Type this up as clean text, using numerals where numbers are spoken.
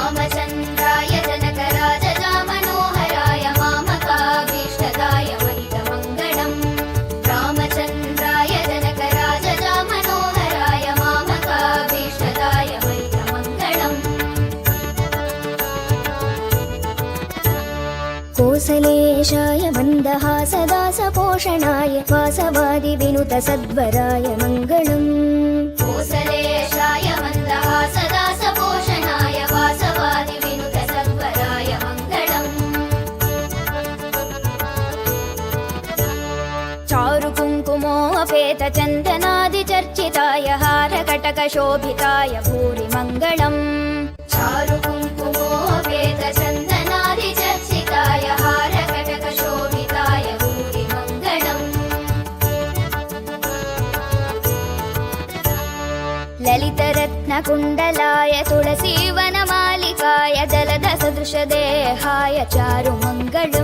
रामचन्द्राय जनकराजजा मनोहराय मामकाभीष्टदाय महितमङ्गलम् रामचन्द्राय जनकराजजा मनोहराय मामकाभीष्टदाय महितमङ्गलम् कोसलेशाय मन्दहासदासपोषणाय वासवादिविनुतसद्वराय मङ्गलम् कोसलेशाय मन्दहासदासपोषणाय वासवादिविनुतसद्वराय मङ्गलम् चारुकुङ्कुमोपेतचन्दनादिचर्चिताय हारकटकशोभिताय भूरि मङ्गलम् चारुकुङ्कुमोपेतचन्दनादिचर्चिताय हारकटकशोभिताय भूरि मङ्गलम् ललितरत्नकुण्डलाय तुलसीवनमालिकाय जलदसदृशदेहाय चारुमङ्गलम्